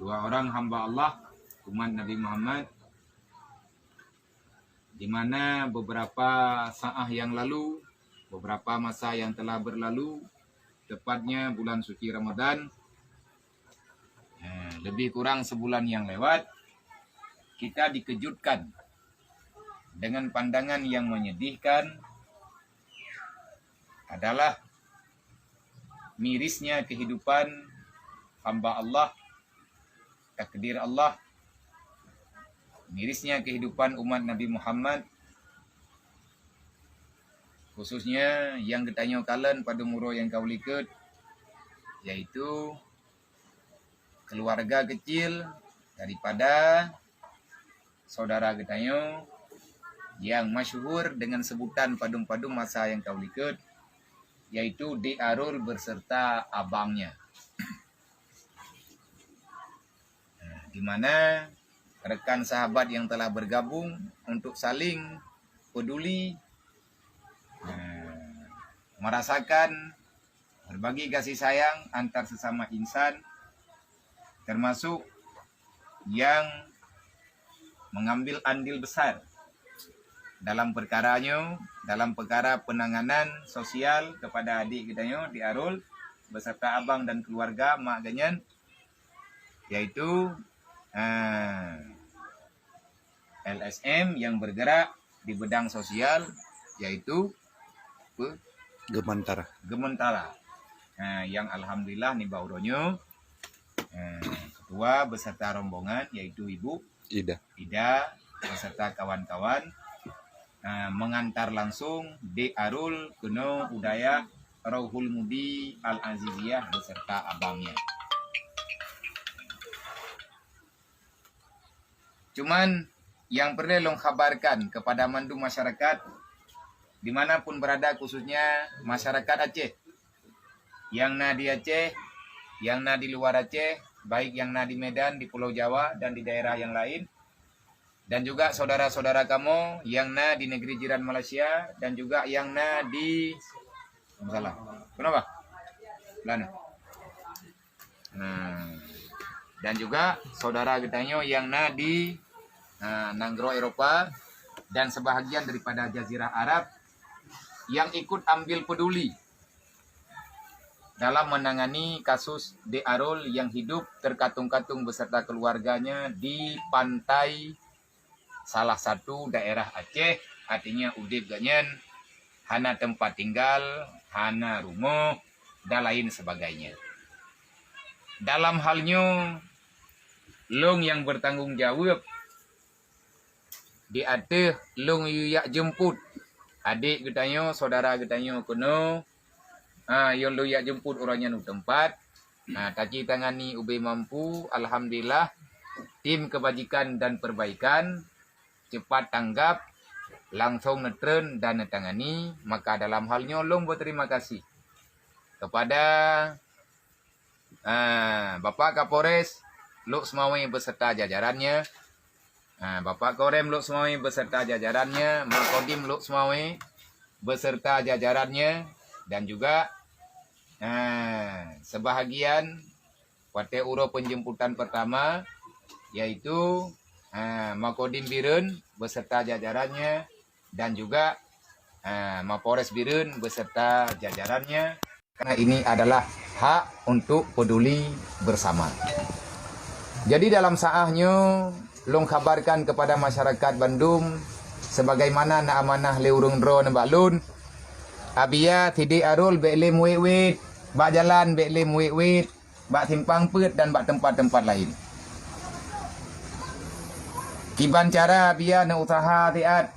dua orang hamba Allah umat Nabi Muhammad, di mana beberapa saat yang lalu, beberapa masa yang telah berlalu, tepatnya bulan suci Ramadan, lebih kurang sebulan yang lewat, kita dikejutkan dengan pandangan yang menyedihkan adalah mirisnya kehidupan hamba Allah, takdir Allah, mirisnya kehidupan umat Nabi Muhammad, khususnya yang getanyo kalen pada muro yang kau liket, yaitu keluarga kecil daripada saudara getanyo yang masyhur dengan sebutan padum-padum masa yang kau liket, yaitu Dik Arul berserta abangnya. Di mana rekan sahabat yang telah bergabung untuk saling peduli, merasakan berbagi kasih sayang antar sesama insan, termasuk yang mengambil andil besar dalam perkaranya, dalam perkara penanganan sosial kepada adik kita di Arul beserta abang dan keluarga mak ganyan, yaitu LSM yang bergerak di bidang sosial, yaitu Gementara. Yang alhamdulillah nih bauronyo ketua beserta rombongan, yaitu Ibu Ida beserta kawan-kawan mengantar langsung Dik Arul Kuno Udaya Rauhul Mudi Al-Aziziyah beserta abangnya. Cuman yang perlu long kabarkan kepada mandu masyarakat dimanapun berada, khususnya masyarakat Aceh, yang na di Aceh, yang na di luar Aceh, baik yang na di Medan, di Pulau Jawa, dan di daerah yang lain, dan juga saudara-saudara kamu yang na di negeri jiran Malaysia, dan juga yang na di kenapa? Lana. Dan juga saudara getanyo yang na di Nanggro Eropa dan sebahagian daripada Jazirah Arab yang ikut ambil peduli dalam menangani kasus Dik Arul yang hidup terkatung-katung beserta keluarganya di pantai salah satu daerah Aceh, artinya udip ganyan, hana tempat tinggal, hana rumah, dan lain sebagainya. Dalam halnya long yang bertanggung jawab di atas long yuyak jemput adik getanyo, saudara getanyo kuno, yang lu yak jemput orangnya nu tempat, taki tangani ube mampu, alhamdulillah tim kebajikan dan perbaikan cepat tanggap, langsung netren dan netangani. Maka dalam halnya long berterima kasih kepada Bapak Kapolres Luk Semawi beserta jajarannya, Bapak Korem Luk Semawi beserta jajarannya, Mak Kodim Luk Semawi beserta jajarannya, dan juga sebahagian partai uro penjemputan pertama, yaitu Makodim Birun beserta jajarannya, dan juga Mapores Birun beserta jajarannya, karena ini adalah hak untuk peduli bersama. Jadi dalam saahnya long kabarkan kepada masyarakat Bandung sebagaimana na amanah leurung dro nembak lun abia Dik Arul bekle muwit bak jalan, bekle muwit bak simpang pet dan bak tempat-tempat lain. Kiban cara abia na usaha tiat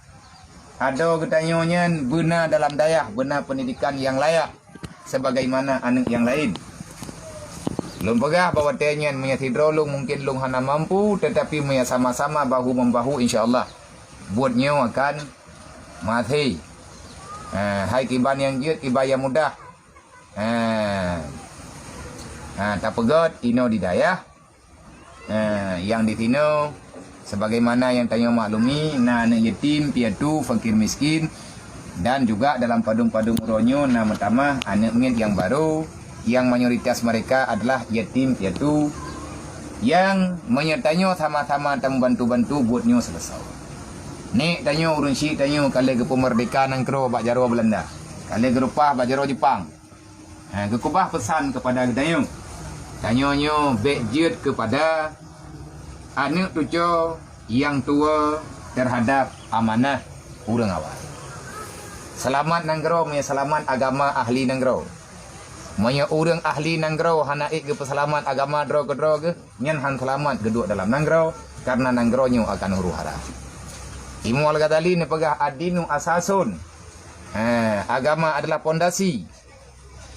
ada getanyonya benar dalam daya, benar pendidikan yang layak sebagaimana anak yang lain. Lung pegah bahawa tenyen punya tidrolung mungkin lung hana mampu, tetapi punya sama-sama bahu-membahu insyaAllah buatnya akan mati. Hai kiban yang jiut, kiban yang mudah. Tak pegot, ino di dayah. Yang di tino, sebagaimana yang tanya maklumi, anak yatim, piatu, fakir miskin, dan juga dalam padung-padung uronyo, nama pertama anak mengit yang baru, yang mayoritas mereka adalah yatim piatu yang menyertanya sama-sama dan membantu-bantu buatnya selesai. Ni tanya urun si tanya kali ke pemerdekaan angkro bak jaro Belanda. Kali ke rupah bak jaro Jepang. Ke kubah pesan kepada tanya. Tanyanya bejut kepada anak tujo yang tua terhadap amanah urang awal. Selamat nanggro, punya selamat agama ahli nanggro. Punya urang ahli nanggro, hanaik ke peselamat agama dro ke, nyan han selamat kedua dalam nanggro, karena nanggronyo akan huru hara. Imu al-Ghazali ni pegah adinu asasun. Agama adalah pondasi.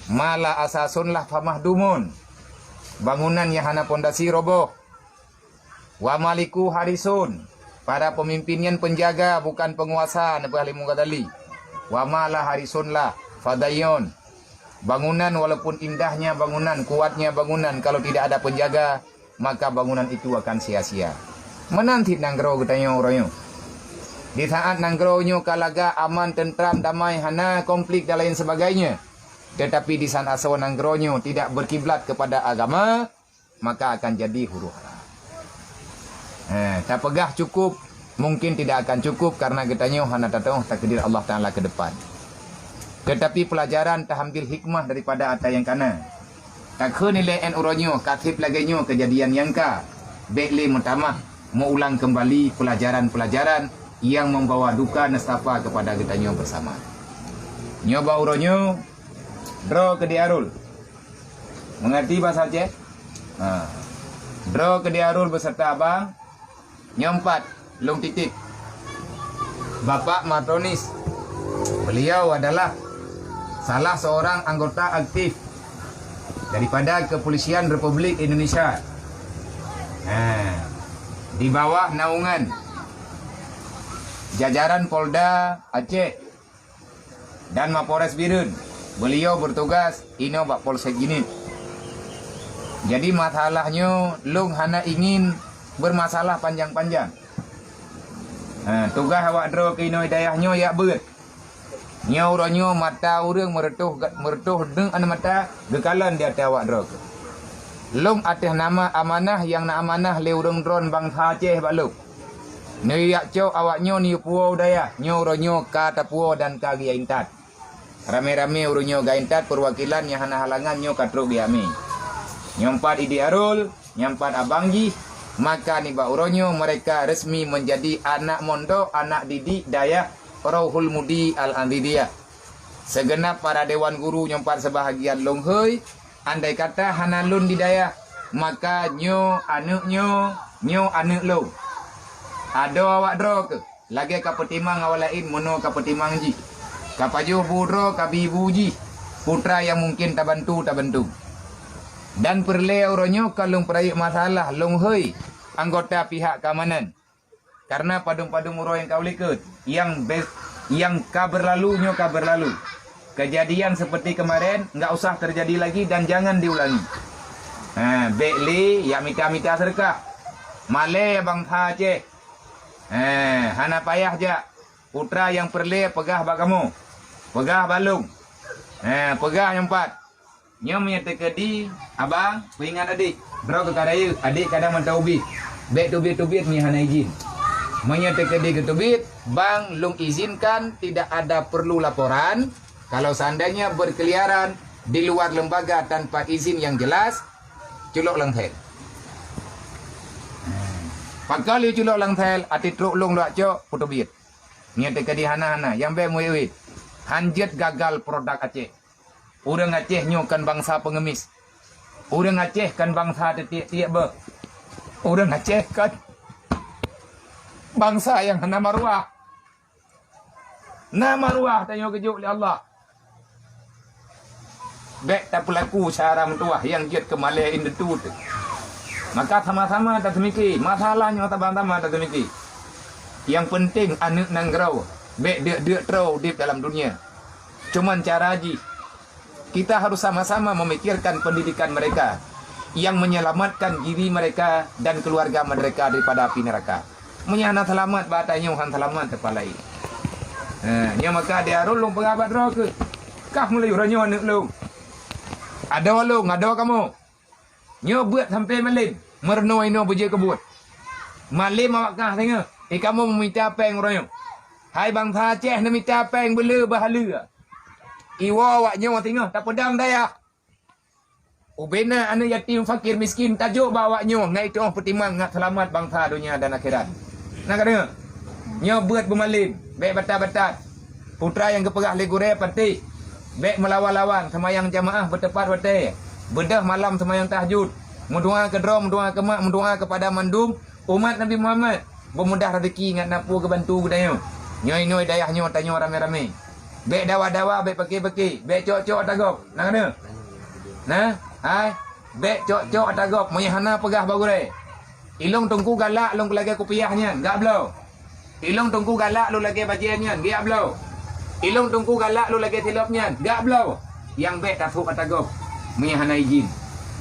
Mala asasun lah famahdumun. Bangunan yang hana pondasi roboh. Wa maliku harisun. Para pemimpinnya penjaga bukan penguasa. Nabi Halim Ghazali. Wa malah harisun lah fadayon. Bangunan walaupun indahnya bangunan, kuatnya bangunan, kalau tidak ada penjaga, maka bangunan itu akan sia-sia. Menanti nanggro katanya orangnya. Di saat nanggronyo kalaga aman, tentram, damai, hana konflik dan lain sebagainya. Tetapi di sana asal nanggronyo tidak berkiblat kepada agama, maka akan jadi huru hara. Tak pegah cukup, mungkin tidak akan cukup karena katanya hana tahu takdir Allah Ta'ala ke depan. Tetapi pelajaran tak ambil hikmah daripada atas yang kanan. Tak ke nilai en uronyo, katip laganya kejadian yang ka. Bekli mutamah, mau ulang kembali pelajaran-pelajaran yang membawa duka nestafa kepada katanya bersama. Nyoba uronyo, draw ke diarul. Mengerti bahasa Aceh? Draw ke diarul beserta abang. Nyompat, long titik. Bapak Matronis. Beliau adalah salah seorang anggota aktif daripada Kepolisian Republik Indonesia. Di bawah naungan jajaran Polda Aceh dan Mapores Birun. Beliau bertugas ino bak Polsek Ginit. Jadi masalahnya lung hana ingin bermasalah panjang-panjang. Tugas awak dro ke ino hidayahnya ya ber. Nyauronyo mata urang meretuh deng an mata gekalan di atas awak dro. Lung atas nama amanah yang na amanah le urang dron bangsa Aceh baluk. Ni yak cok awaknyo ni puau daya, nyauronyo ka tapuo dan ka giaintat. Rame-rame urunyo gaintat perwakilan yang hana halangan nyo katruk diami. Nyompat Idi Arul, nyompat Abangji, maka ni ba uronyo mereka resmi menjadi anak mondok, anak didik daya Rauhul Mudi Al-Andidiyah. Segenap para dewan guru nyompat sebahagian longhoi, andai kata hanalun di daya, maka nyo anak lo. Ada awak dro ke? Lagi ka petimang awalain mono ka petimang ji. Kapajo budro kabibu ji. Putra yang mungkin tak bantu. Dan perle oronyo kalau perayuk masalah longhoi anggota pihak keamanan. Karena padung-padung uro yang kau likut yang kabar lalu. Kejadian seperti kemarin enggak usah terjadi lagi dan jangan diulangi. Bekli ya mita-mita serkah. Male bang Aceh. Hana payah ja. Putra yang perle pegah bak kamu. Pegah balung. Pegah yang empat. Nyo menyatakan di abang peringat adik. Bro ke kadaya adik kadang mentau ubi. Bek tubit ni hana izin. Menyatakan di ketubit, bang lung izinkan tidak ada perlu laporan. Kalau seandainya berkeliaran di luar lembaga tanpa izin yang jelas, culok langthel. Pakali culok langthel, ati truk lung luak cok putubit. Menyatakan di hana-hana yang be muewit. Hanjet gagal produk Aceh. Urang Aceh nyo kan bangsa pengemis. Urang Aceh kan bangsa tiak-tiak ber. Urang Aceh kan bangsa yang hana maruah. Na maruah tanyo kejuk oleh Allah. Bek tak pelaku cara mentuah yang jet ke Malaysia indetu tu. Maka sama-sama tak semiki. Masalahnya sama-sama tak semiki. Yang penting anak nanggrau. Bek dia terau di dalam dunia. Cuman cara haji. Kita harus sama-sama memikirkan pendidikan mereka yang menyelamatkan diri mereka dan keluarga mereka daripada api neraka. Menyana selamat batanya han selamat terpalai. Nya maka dia rolong pengabat ro ke. Kah mulai ranyo anak lu. Ada walung, ada kamu. Nyo buat sampai melin. Merno ino beje kebut. Malim awak kah tengah. Kamu meminta apa yang orang? Hai bang Aceh nak minta apa yang bela bahala. Iwa awak nyawa tengah tak pedang daya. Ubena anak yatim fakir miskin tajuk bawa nyawa ngai itu pertimang ngat selamat bangsa dunia dan akhirat. Nak kena? Nyawa buat bermalim, baik batat-batat. Putra yang keperah legure pati. Baik melawan-lawan semayang jamaah bertepat waktu. Bedah malam semayang tahajud. Mendoa ke drom, mendoa ke mak, mendoa kepada mandum umat Nabi Muhammad. Bermudah rezeki ngat napu ke bantu kedaya. Nyoi-nyoi dayahnya tanya rame-rame. Bek dawa-dawa, bek peki-peki, bek cok-cok tagap. Nak kena? Nah, hai. Bek cok-cok tagap, menyahana pegah bagure. Ilung tungku galak long lagi kopiahnya, enggak belau. Ilung tungku galak lu lagi bajiannya, enggak belau. Ilung tungku galak lu lagi tilapnya, enggak belau. Yang bek tafuk tagap, menyahana izin.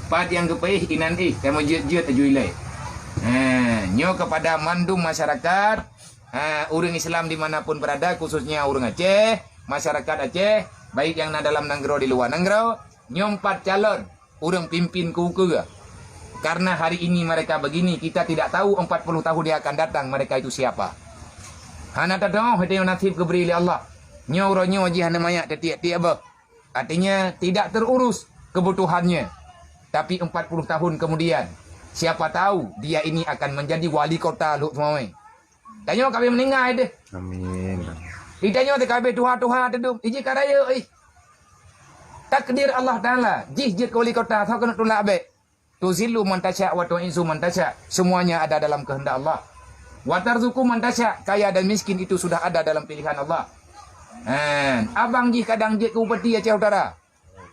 Pad yang kepih inan kamu jut-jut ajuilai. Nyo kepada mandum masyarakat. Orang Islam dimanapun berada, khususnya orang Aceh, masyarakat Aceh, baik yang dalam Nanggro di luar Nanggro, nyompat calon orang pimpin kuku. Karena hari ini mereka begini, kita tidak tahu 40 tahun dia akan datang mereka itu siapa. Hana tadong hati nasib keberi oleh Allah. Nyo jihan namanya tiap-tiap apa? Artinya tidak terurus kebutuhannya. Tapi 40 tahun kemudian, siapa tahu dia ini akan menjadi wali kota Luk Semawai. Tanya kami meninggal deh. Amin. Ditanya kami Tuhan tu. Iji karaya takdir Allah Taala. Jih wali kota tau kena tolak baik. Tuzilu man tasya wa tu'izu man tasya. Semuanya ada dalam kehendak Allah. Wa tarzuqu man tasya. Kaya dan miskin itu sudah ada dalam pilihan Allah. Abang jih kadang jih ke upeti Aceh Utara.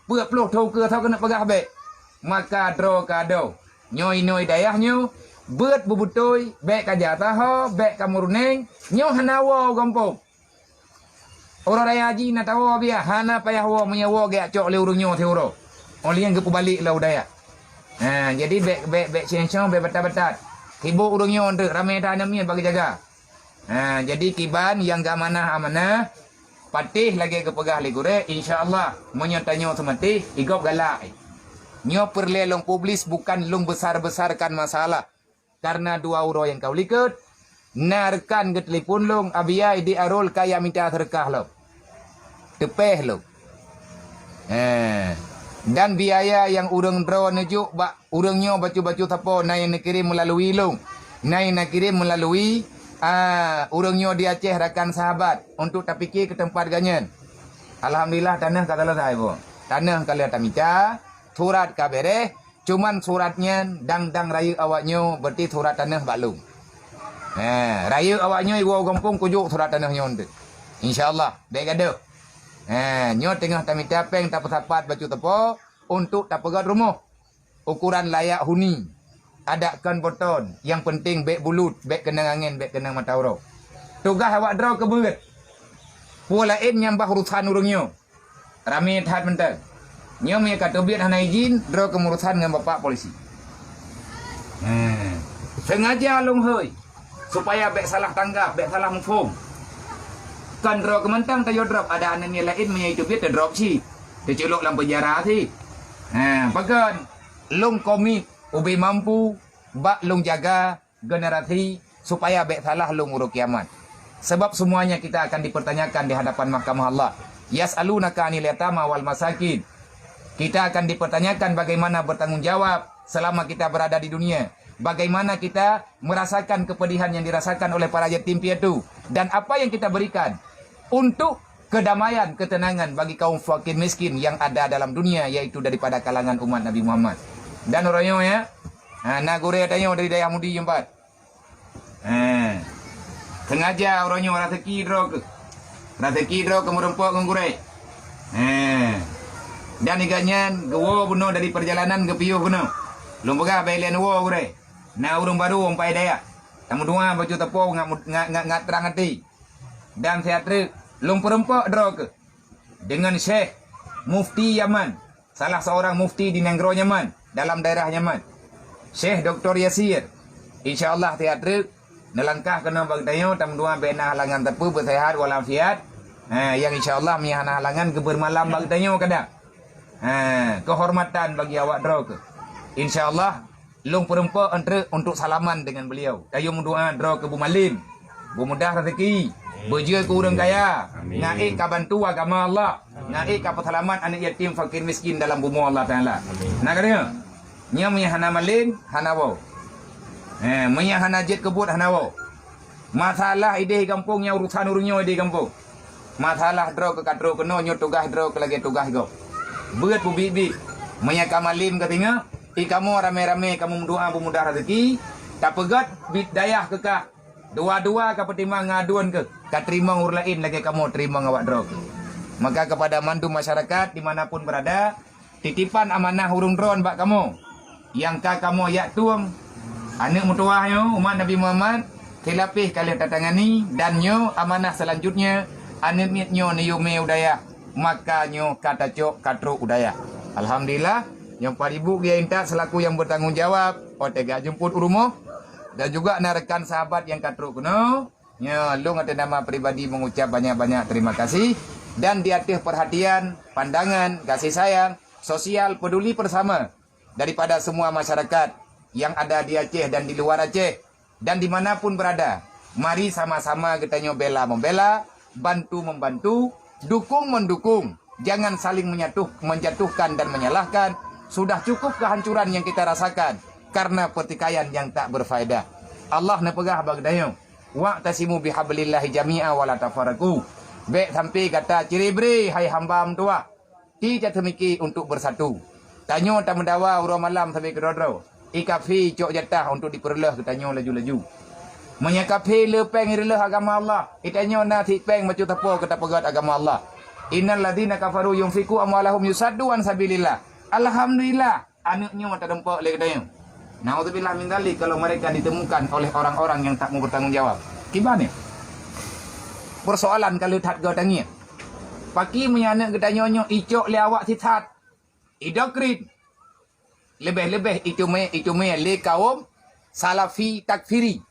Puak peluh tau ke tau kena pegah baik. Maka dro kado. Nyoi dayahnya. Beut bubutoi, bek kaja taho, bek kamuruneng, nyo hanawo gompong. Orang raya haji na tawo biya, hana payah wo menyawo ge acok le urung nyo teuro. Oli yang gepu balik lah udaya. Jadi bek siang bek betat-betat. Hibu urung nyo untuk ramai tanamnya bagi jaga. Jadi kiban yang gak amanah, patih lagi kepegah legure, insyaallah menyotanyo semati, igop galak. Nyo perlelong publis bukan lung besar-besarkan masalah. Karena dua euro yang kau liket, narkan ke telepon long, abiyai di arul kaya minta terkah lo. Tepeh lo. Dan biaya yang urang draw nejuk, urangnya bacu-bacu tapo, naik nak kirim melalui long. Naik nak kirim melalui, urangnya di Aceh rakan sahabat, untuk tak fikir ke tempat ganyan. Alhamdulillah tanah kata selesai bo. Tanah kalian tak minta, surat kabere. Cuman suratnya dang raya awaknya berarti surat tanah baklung. Raya awaknya iwo gompong kujuk surat tanahnya untuk. InsyaAllah. Baik ada. Nyo tengah tak minta peng tak persapat baju tepo untuk tak pegat rumah. Ukuran layak huni. Adakan boton. Yang penting bek bulut, bek kenang angin, bek kenang mata urau. Tugas awak draw ke berat. Pula lain nyambah urusan urungnya. Rame tahat mentang. Nyo punya kata biar hana izin, draw kemurusan dengan bapak polisi. Sengaja long hoi. Supaya bek salah tanggap, bek salah mufum. Kan draw kementang tayo drop. Ada anaknya lain punya itu biar drop si. Tercelok dalam penjara si. Pakan long komit, ubi mampu, bak long jaga generasi supaya bek salah long uruk kiamat. Sebab semuanya kita akan dipertanyakan di hadapan mahkamah Allah. Yas'alunaka 'anil yatama wal masakin. Kita akan dipertanyakan bagaimana bertanggung jawab selama kita berada di dunia. Bagaimana kita merasakan kepedihan yang dirasakan oleh para yatim piatu. Dan apa yang kita berikan untuk kedamaian, ketenangan bagi kaum fakir miskin yang ada dalam dunia. Yaitu daripada kalangan umat Nabi Muhammad. Dan orangnya ya. Nagure tanya dari daya mudi jempat. Sengaja orangnya rezeki drog. Rezeki drog kemurempok ngure. Dan iganya gewo buno dari perjalanan ke piuh buno. Lum pegah bailen wo gure. Na urung baru umpai daya. Tamu dua baju tepo ngat terang hati. Dan saya trik lum perempok drog. Dengan Syekh Mufti Yaman. Salah seorang mufti di Nanggro Yaman, dalam daerah Yaman. Syekh Dr. Yasir. InsyaAllah saya trik nelangkah kena bagdayo tamu dua bena halangan tepu bersehat walafiat. Yang insyaAllah miahana halangan kebermalam bagdayo kadang. Kehormatan bagi awak draw ke. InsyaAllah Long perempuan entre untuk salaman dengan beliau. Kayu mendoa draw ke Bu Malim. Bermudah rezeki. Berjaya ke orang kaya. Naik ke bantu agama Allah. Naik ke persalaman anak yatim fakir miskin dalam bumi Allah Ta'ala. Nak kata nya punya hana Malim, hana wau. Punya hana jet kebut, hana wau. Masalah ide kampungnya urusan urungnya ide kampung. Masalah draw ke kadro kena nyo tugas draw ke lagi tugas go. Berat bu bibi. Punya kamalim katanya, kamu rame-rame kamu mendoa bermudah rezeki. Tak pegat bit dayah kekah. Dua-dua ke pertimbang ngaduan ke. Terima urus lain lagi kamu terima ngawak draw ke. Maka kepada mandu masyarakat dimanapun berada, titipan amanah urung drone bak kamu. Yang kamu yak tuang anak mutuahnya umat Nabi Muhammad kelapih kalian tatangani dan nyo amanah selanjutnya anak mitnyo niyume udaya maka nyo kata cok katro udaya. Alhamdulillah yang 4,000 dia minta selaku yang bertanggungjawab otega jemput rumah dan juga rekan sahabat yang katro kuno nya long ada nama pribadi mengucap banyak-banyak terima kasih dan di atas perhatian pandangan kasih sayang sosial peduli bersama daripada semua masyarakat yang ada di Aceh dan di luar Aceh dan dimanapun berada. Mari sama-sama kita bela membela, bantu membantu, dukung mendukung. Jangan saling menjatuhkan dan menyalahkan. Sudah cukup kehancuran yang kita rasakan karena pertikaian yang tak berfaedah. Allah nepegah bagdayo. Wa'tasimu bihablillahi jami'a wa la tafarraqu. Baik sampai kata ciri-beri hai hamba tua. Tidak temiki untuk bersatu. Tanyo tak mendawa urang malam sampai ke rodro. Ikafi cok jatah untuk diperlah ketanyo laju-laju. Menyakapi lepeng irilah agama Allah. Itanyo na tipeng macu tapo kata pegat agama Allah. Innal ladzina kafaru yunfiqu amwalahum yusaddu an sabilillah. Alhamdulillah anaknya mata dempak le katanya. Naudzubillah min dzalik kalau mereka ditemukan oleh orang-orang yang tak mau bertanggung jawab. Gimana? Persoalan kalau tak gautangnya. Paki menyanak katanya nyo icok le awak sitat. Idokrit. Lebih-lebih itu me le kaum salafi takfiri.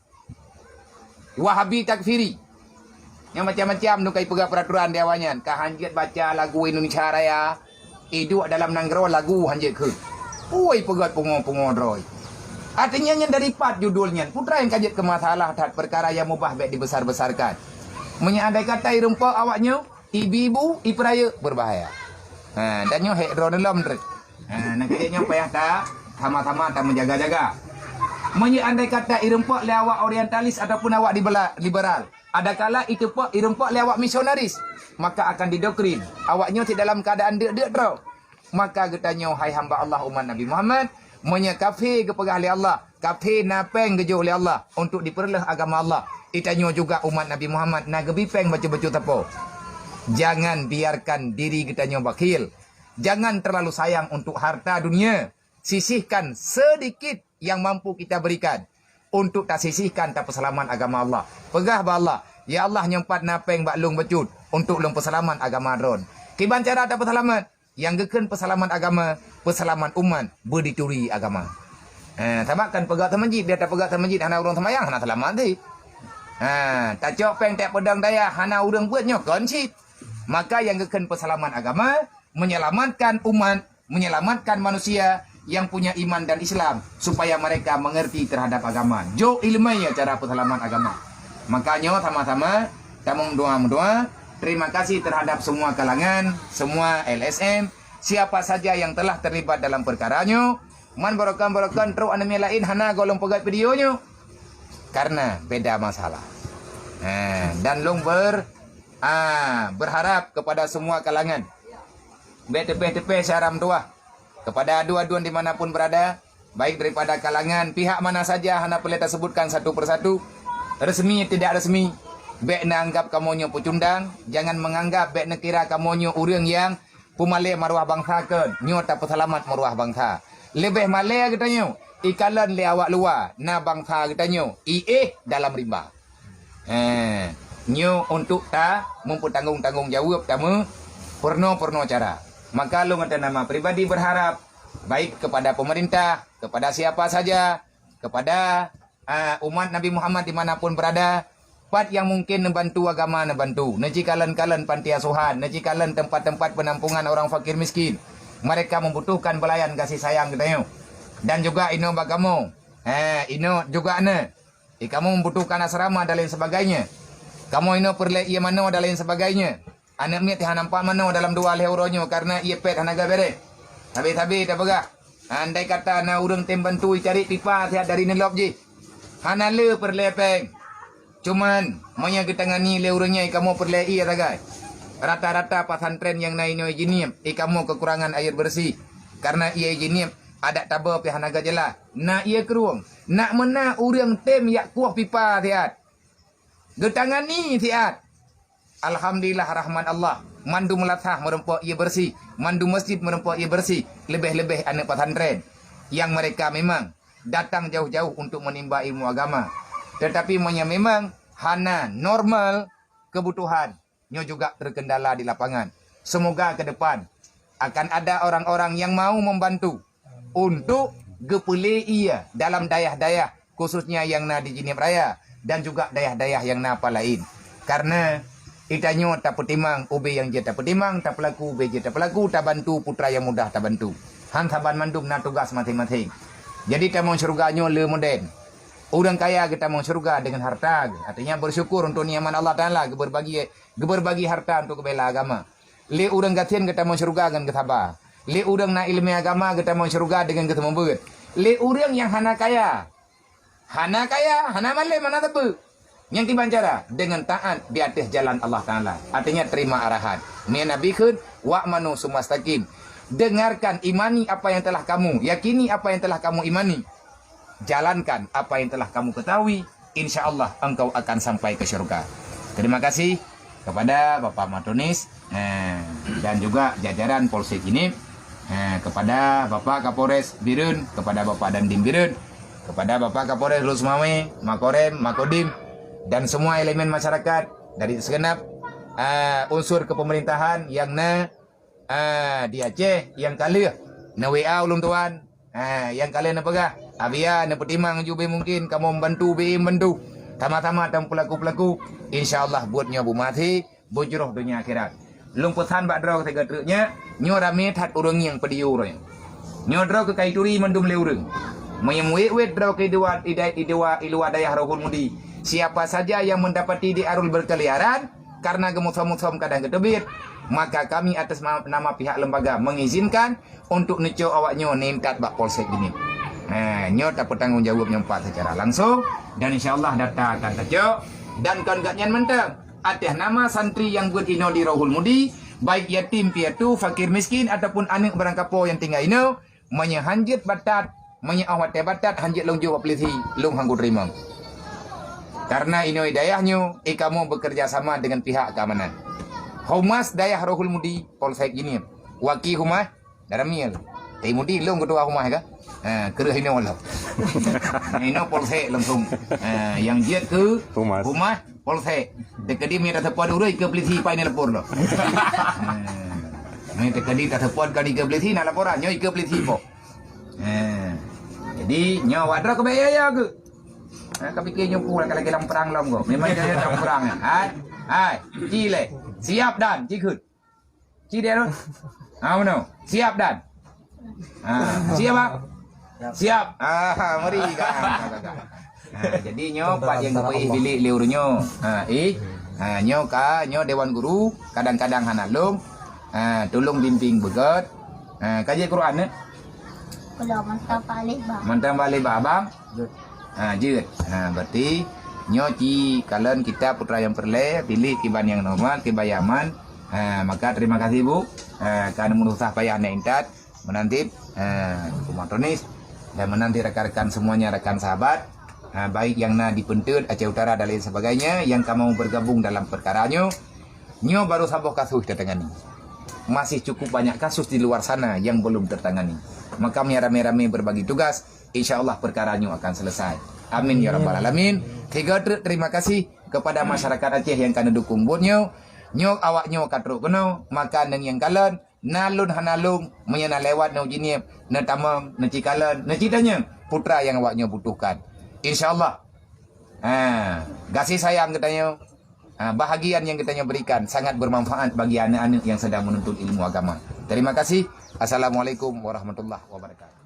Wahabi takfiri. Yang macam-macam nu kai pegang peraturan dia awalnya. Ka hanjit baca lagu Indonesia Raya. Itu dalam nanggro lagu hanjit ke. Oi pegat pungo-pungo droi. Artinya yang dari 4 judulnya. Putra yang kajet ke masalah tak perkara yang mubah baik dibesar-besarkan. Menyandai kata irumpa awaknya. Ibu-ibu ipraya berbahaya. Dan nyo hek drone dalam trek. Nak kajetnya payah tak. Sama-sama tak menjaga-jaga. Menyandai kata irumpa le awak orientalis ataupun awak liberal. Adakala itu pak irempak lewat misionaris, maka akan didokrin. Awaknya tidak dalam keadaan dek-dek draw. Maka getanya hai hamba Allah umat Nabi Muhammad menyakafi kepegah oleh Allah, kafi napeng gejo oleh Allah untuk diperlah agama Allah. Itanya juga umat Nabi Muhammad na gebipeng baca-baca tapo. Jangan biarkan diri getanya bakil. Jangan terlalu sayang untuk harta dunia. Sisihkan sedikit yang mampu kita berikan. Untuk tak sisihkan tak perselaman agama Allah. Pegah ba Allah. Ya Allah nyempat napeng bak long becut. Untuk long perselaman agama dron. Kiban cara tak perselaman. Yang geken perselaman agama. Perselaman umat. Berdituri agama. Tamakkan pegak termajid. Dia tak pegak termajid. Hana urang semayang. Hana selamat di. Tak cok peng tak pedang daya. Hana urang buatnya. Konsit. Maka yang geken perselaman agama. Menyelamatkan umat. Menyelamatkan manusia. Yang punya iman dan Islam supaya mereka mengerti terhadap agama. Jo ilmiah cara perselaman agama. Makanya sama-sama kita mendoa. Terima kasih terhadap semua kalangan, semua LSM, siapa saja yang telah terlibat dalam perkaranya. Man barakan terus anime lain hana golong pegat videonya. Karena beda masalah. Dan long berharap kepada semua kalangan. Tepe syaram doa. Kepada adu-aduan dimanapun berada, baik daripada kalangan pihak mana saja, hana pelita sebutkan satu persatu, resmi tidak resmi, baik na anggap kamonyo pucundang, jangan menganggap baik na kira kamonyo urang yang pumale maruah bangsa ke, nyo tak perselamat maruah bangsa. Lebih male katanya, ikalan le awak luar, na bangsa katanya, dalam rimba. Nyo untuk tak mempertanggung-tanggung jawab tamu, porno cara. Maka lu ngata nama pribadi berharap baik kepada pemerintah, kepada siapa saja, kepada umat Nabi Muhammad dimanapun berada, pat yang mungkin membantu agama membantu. Najikalan-kalan panti asuhan, najikalan tempat-tempat penampungan orang fakir miskin. Mereka membutuhkan belayan kasih sayang katanya. Dan juga ino bagamu. Ino juga ne. Kamu membutuhkan asrama dan lain sebagainya. Kamu ino perlu ia mana dan lain sebagainya. Anak miat yang nampak mana dalam 2 euronyo karena ia pet hanaga bere. Habis-habis tak pegah. Andai kata na urang tem bantu cari pipa sihat dari nelop je. Hana le perlepeng. Cuman monya ketangani le urangnya kamu perlu ia tagai. Rata-rata pesantren yang naik jinip, kamu kekurangan air bersih. Karena ia jinip ada taba pihak naga jela. Nak ia keruang. Nak mena urang tem yak kuah pipa sihat. Getangani sihat. Alhamdulillah rahman Allah. Mandu melatah merempok ia bersih. Mandu masjid merempok ia bersih. Lebih-lebih anak pesantren. Yang mereka memang datang jauh-jauh untuk menimba ilmu agama. Tetapi memang hana normal kebutuhan. Nyo juga terkendala di lapangan. Semoga ke depan akan ada orang-orang yang mau membantu untuk gepele ia dalam dayah-dayah khususnya yang na di Jinip Raya dan juga dayah-dayah yang na apa lain. Karena itanyo tak petimang ube yang je tak petimang tak pelaku ube je tak pelaku tak bantu putra yang mudah tak bantu. Han saban mandum na tugas masing-masing. Jadi tamu syurganyo le moden. Orang kaya kita mau surga dengan harta. Artinya bersyukur untuk nikmat Allah Ta'ala. Berbagi harta untuk kebela agama. Le orang gatin kita mau surga dengan kesabar. Le orang na ilmu agama kita mau surga dengan kesembuhan. Le orang yang hana kaya. Hana male mana tepu. Yang tiban cara dengan taat di atas jalan Allah Ta'ala. Artinya terima arahan. Ni Nabi kun wa'manu sumastaqim. Dengarkan, imani apa yang telah kamu. Yakini apa yang telah kamu imani. Jalankan apa yang telah kamu ketahui, insya Allah engkau akan sampai ke surga. Terima kasih kepada Bapak Matonis dan juga jajaran Polsek ini, kepada Bapak Kapolres Birun, kepada Bapak Dandim Birun, kepada Bapak Kapolres Lusmawe, Makorem, Makodim, dan semua elemen masyarakat dari segenap unsur kepemerintahan yang di Aceh, yang kali na WA ulun tuan, yang kalian apa Abia na petimang juga mungkin kamu membantu membantu sama-sama dan pelaku-pelaku insyaallah buatnya bu mati bujroh dunia akhirat. Lumputan bak draw tiga truknya nyo rame tat urang yang pediu roy. Nyo draw ke kaituri mandum le urang. Menyemwe wet draw ke dua ilua dayah Rohul Mudi. Siapa saja yang mendapati di arul berkeliaran karena gemusom-musom kadang ketebit, maka kami atas nama pihak lembaga mengizinkan untuk neco awaknyo nemkat bak Polsek gini. Nyo tak bertanggung jawab nyempat secara langsung dan insyaallah data akan terjok dan kongatnya mentang atas nama santri yang buat ino di Rohul Mudi baik yatim piatu fakir miskin ataupun anak berangkapo yang tinggal ino menyehanjit batat menyeawat batat hanjit long jawab peliti long hanggu terima karena ino hidayahnya kamu bekerja sama dengan pihak keamanan Humas Dayah Rohul Mudi Polsek gini Waki Humas Daramil Mudi long ketua Humas kan kerah ini Allah. Ini Polsek langsung. Yang jet ke Humas Polsek. Dekat dia minta tepuan urut ke polisi pai ni lapor lo. Minta kadi tak tepuan kadi ke polisi nak laporan nyo ke polisi po. Jadi nyo wadra ke bayar ke. Kau fikir nyo pula kalau dalam perang lom go. Memang dia dalam perang. Hai, cile. Siap dan cikut. Cide tu. Mana? Siap dan. Siap tak? Siap. Mari kan. Jadi nyo pak yang kepai bilik liurnya. Nyo dewan guru kadang-kadang hanalum. Tolong bimbing begot. Kaji Quran Kalau mantap balik bang. Mantap balik abang. Jut. Berarti nyo ci kalian kita putra yang perle pilih kiban yang normal kibayaman. Maka terima kasih Bu. Karena menusah payah intat menanti Matonis dan menanti rekan-rekan semuanya rekan sahabat baik yang di Pentut Aceh Utara dan lain sebagainya yang kamu bergabung dalam perkaranya nyo baru sabuh kasus tertangani masih cukup banyak kasus di luar sana yang belum tertangani maka rame-rame berbagi tugas insyaallah perkaranya akan selesai amin ya rabbal alamin. Terima kasih kepada masyarakat Aceh yang kena dukung buat nyo awak nyo katruk kena makanan yang kalian nalun hanalung menyana lewat na ujinip na tamang na cikalan na citanya putra yang awaknya butuhkan insyaallah kasih sayang katanya bahagian yang katanya berikan sangat bermanfaat bagi anak-anak yang sedang menuntut ilmu agama. Terima kasih. Assalamualaikum warahmatullahi wabarakatuh.